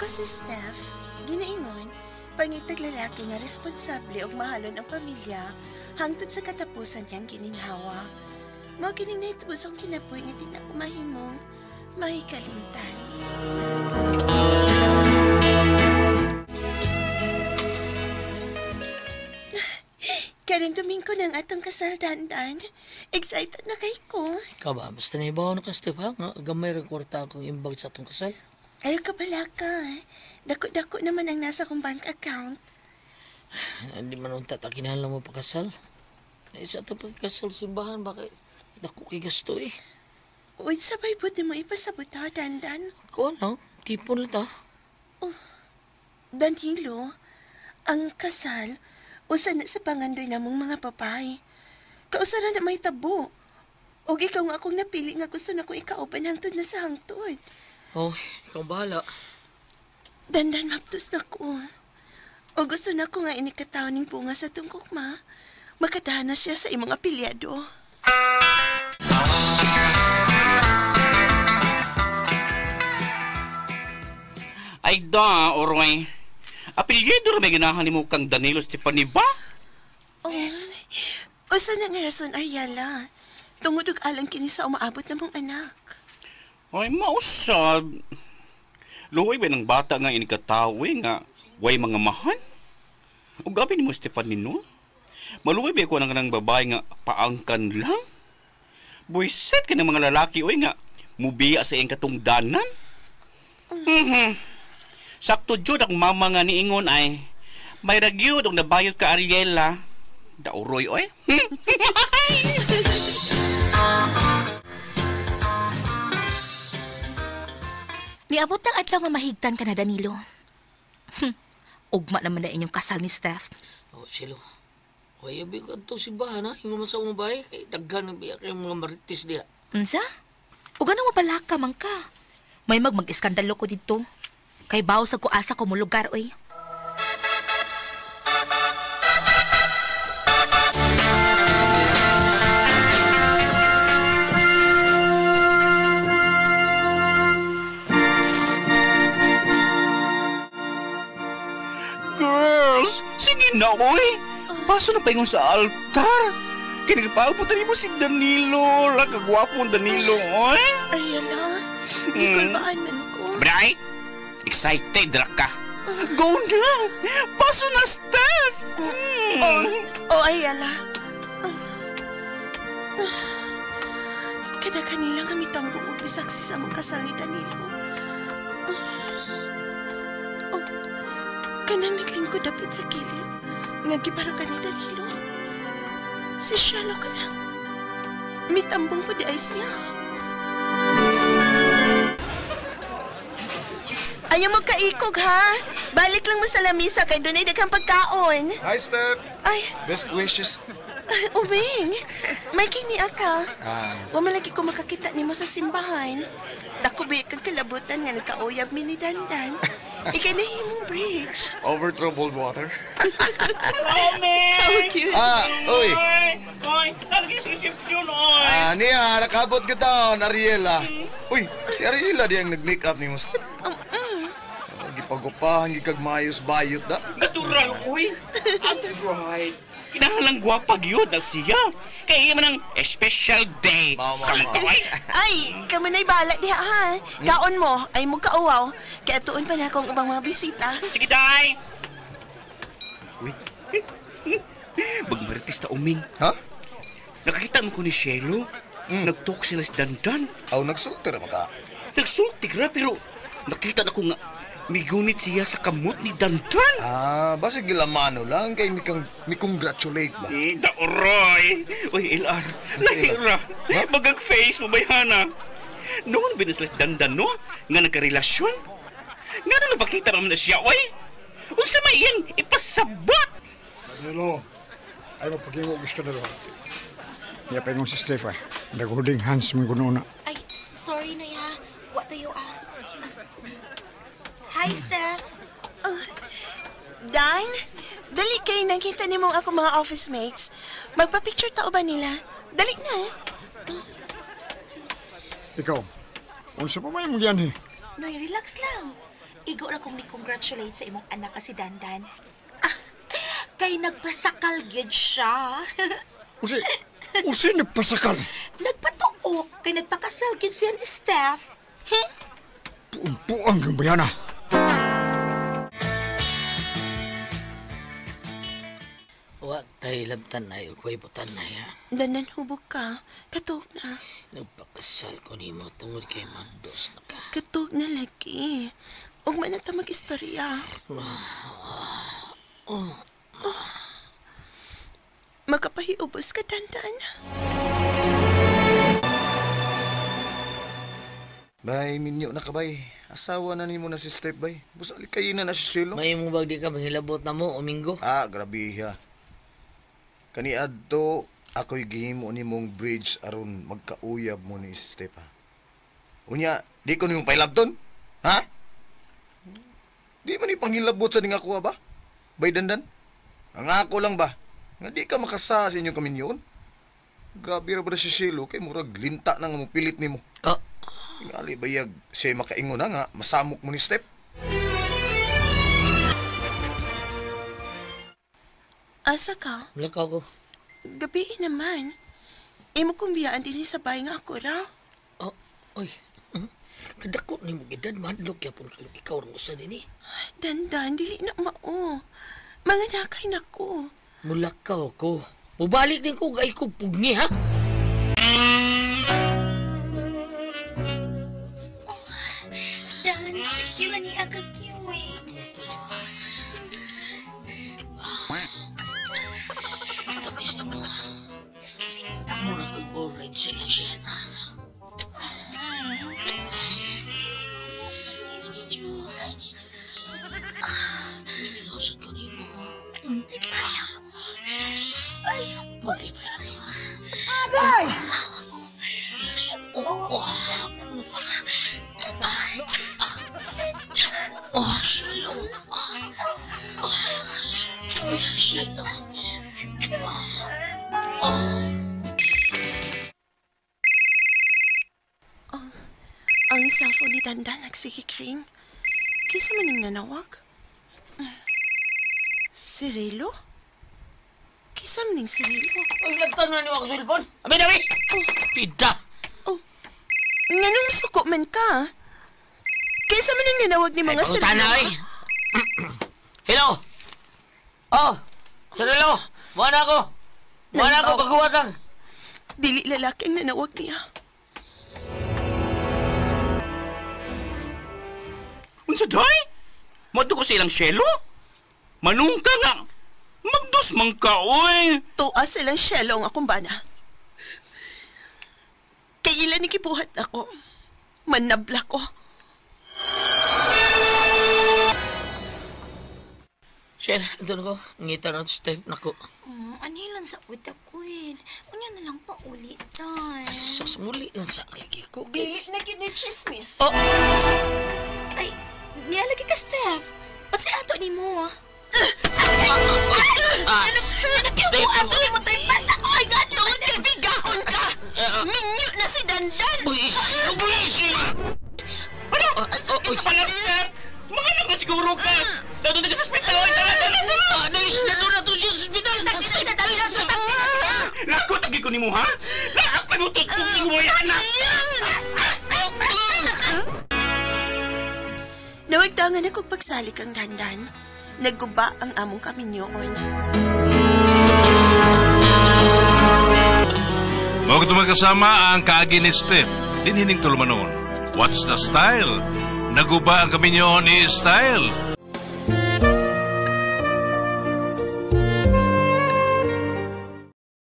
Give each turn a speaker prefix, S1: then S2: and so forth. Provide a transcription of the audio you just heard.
S1: si Steph, ginaingon, pangitag lalaki nga responsable og mahalon ang pamilya hangtod sa katapusan niyang gininhawa. Mao kining nahitabo sa akong kinabuhi nga di na ako mahimong mahikalimtan. Karong Domingo ng atong kasal, Dandan. Excited na kay ko.
S2: Ikaw ba? Basta na ibaw na ka, Steph, ha? Nga gamay rin kwarta akong imbag sa atong kasal.
S1: Ayaw ka pala ka. Dako-dako naman ang nasa kong bank account.
S2: Hindi man ang tatakinahan lang mo pa kasal. Sa atong pagkasal simbahan, bakit dako kay gasto eh.
S1: Uy, sabay buti mo ipasabot ha, Dandan.
S2: Ikaw ano? Tipon lang ta.
S1: Danilo, ang kasal, usa na sa pangandoy namong mga babae. Kausara na may tabo. O ikaw nga akong napili nga gusto na kong ikauban hangtod na sa hangtod.
S2: Oh, ikaw bahala.
S1: Dandan, maptos na ko. O gusto na ko nga inikataw ning bunga sa tungkok ma. Makadana siya sa imong apelyado.
S3: Ay da, Oroy. Apelyado rin may ganahan ni mo kang Danilo Stephanie ba?
S1: Usa na nga rason, Ariela. Tungod og alang kini sa umaabot na mong anak.
S3: Ay, mausad. Luhoy ba ng bata nga inikatawi nga way mga mahan? O gabi ni mo, Stephanie, no? Maluhoy ba ko ng babae nga paangkan lang? Buisit ka ng mga lalaki, oy nga, mubiya sa iyong katungdanan? Sakto jud ang mama nga niingon ay, may ragyod ang nabayot ka, Ariela. Dauroy, oy.
S4: Niabot ng adlaw nga mahigtan ka na, Danilo. Ugma naman na inyong kasal ni Steph.
S2: Oh, silo. Ay, abi ko ito si Bahan, ha? Yung sa mga bahay, kay daghan ng biyak yung mga marites diya.
S4: Unsa? O ganang mabalaka man ka. May mag-iskandalo ko dito. Kay bawo sa ko asa ko mo lugar, oy.
S3: Girls, sige na, oy. Paso na pa yung sa altar. Kinagpaabutan mo si Danilo. Kagwapong Danilo, oy.
S1: Ariela, ikulbaan man ko.
S3: Bray, excited ra ka. Go na! Paso na, Steph!
S1: Ariela. Kada kanila nga mitambong og bisaksi sa mong kasal ni Danilo. Kanang naglingkod dapit sa kilid. Nga gibaro ka ni Danilo. Si Shalo ka na. Mitambong po di ay siya. Ayaw mo kaikog, ha? Balik lang mo sa lamisa kay doon ay daghang pagkaon.
S5: Hi, Steph.
S1: Ay,
S5: Best wishes.
S1: Uming. May kini aka.
S5: Ah.
S1: Wa man lagi ko makakita nimo sa simbahan. Dako ba kag kalabutan nga nagkauyab mi ni Dandan. Ikay na himong bridge.
S5: Over troubled water.
S1: How cute.
S5: Uy.
S3: Oy, nalagay sa resepsyon, oy.
S5: Niya, nakabot ka taon, Ariela. Uy, si Ariela di ang nag-make up ni mo, Steph. Gipagupahan, gikag mayos bayot da.
S3: Natural, oy. Right. Kinahalang gwapag yun na siya. Kaya man ang special day.
S5: Mama.
S3: Oy.
S1: Ay, kamo na'y bala diha, ha? Kaon mo, ay mo kauwaw. Kaya tuon pa na akong ubang mga bisita.
S3: Sige, day. Uy. Magmaritis ta uming.
S5: Ha?
S3: Nakakita mo ko ni Shelo. Nag-talk sila si Dandan.
S5: Aw, nagsulti ra maka.
S3: Nagsulti ra, pero nakita na ko nga migunit siya sa kamot ni Dandan.
S5: Basta gilamano lang kay mi-congratulate ba?
S3: Daoroy. Uy, LR. Lahira. Bagag face mo, bayhana. Noon binaslas Dandan, no? Nga nagkarelasyon. Nga na napakita naman na siya, oy. Unsa may iyang ipasabot.
S6: Danilo, ay mapaghingo gusto na ron. Niya pa yung si Steph, nag-holding hands mong gununa.
S4: Ay, sorry na ya. What do you Hi, Steph.
S1: Dan, dali kay nakita ni mong ako mga office mates. Magpa-picture tao ba nila? Dali na.
S6: Ikaw, unsa pa may mong yan,
S4: Noy, relax lang. igo na kong ni-congratulate sa imong anak ka si Dandan. Ah, kay nagpasakal gyud siya.
S6: Usi nagpasakal.
S4: Nagpatuok kay nagpakasal gyud siya ni Steph.
S6: Puang yung bayana.
S2: Wa tay labtan na yung butan na ya.
S1: Danan hubog ka. Katog na.
S2: Nagpakasal ko nimo tungod kay magdos na ka.
S1: Katog na lagi. Ug man na ta mag-istorya. Makapahiubos ka, Dandan.
S5: Bay, minyo na ka, bay. Asawa na nimo na si Steph, bay. Busali kayo na si Silo.
S2: May mo bag di ka manghilabot na mo, Domingo?
S5: Grabe ha. Kani adto, ako'y gihimo ni mong bridge aron magkauyab mo ni Steph, ha. Unya, di ko niyong pailabton? Ha? Di man ipanghilabot sa ning ako, ba? Bay, Dandan? Ang ako lang ba? Nga di ka makasa sa inyong kaminyon? Grabe ra ba si Silo kay murag linta na nga mo pilit nimo. Ngali bayag siya makaingon na nga masamok mo ni Steph.
S1: Asa ka?
S2: Lakaw ko.
S1: Gabi naman. Imo kong biyaan din sa bahay nga ako raw.
S2: Oy. Kadako ni mo gidad madlok yapon kayo ikaw ang usa dinhi.
S1: Dandan, dili na mao. Mga nakay na ko.
S2: Mulakaw ko. Mubalik din ko gay ko pugni ha.
S4: Dan, kiwa ni aga kiwi.
S2: Tamis na mo. Mura kag-orange sila siya na. Ninilasan ko ni mo.
S4: Agay!
S1: Ang cellphone ni Dandan nagsikikring. Kisa man yung nanawag? Cirilo? Kisa man yung Cirilo?
S2: Ay, lagtan na niyo ako sa cellphone. Abi! Pida!
S1: Nganong suko man ka? Kisa man yung nanawag ni mga Cirilo?
S2: Tanay! Hello! Cirilo! Buwan ako! Buwan ako pagkuwatang!
S1: Dili lalaki ang nanawag niya.
S3: Unsa day? Madto ko sa ilang syelo? Manung ka nga. Magdos man ka, oy.
S1: Tuas silang syelo ang akong bana. Kay ilan ni kibuhat ako. Manabla ko.
S2: Shell, doon ko. Ngita na ito, Steph. Naku.
S4: Anilan sa utak ko eh. Unya na lang pa ulitan.
S2: Ay, sus, muli na sa lagi ko.
S1: Dili na gini chismis.
S4: Ay, niyalagi ka, Steph. Ba't si ato ni mo?
S2: Steph,
S4: Ato ni mo tayo pasa. Ay, gano'n.
S1: Tungod kay bigaon ka. Minyo na si Dandan.
S2: Buisit!
S3: Ano? Sakit sa pala, Steph. Mga lang na siguro ka. Dato na ka sa hospital.
S2: Dali, doon na ito siya sa hospital.
S3: Lako, tagi ko ni mo, ha? Lako mo ito sa mo yan, ha?
S1: Nawagtangan ako pagsalik ang Dandan. Nagguba ang among kaminyoon.
S7: Mga tumagkasama ang kaagi ni Steph. Dinhining tulumanon. What's the style? Naguba ang kaminyo ni Style.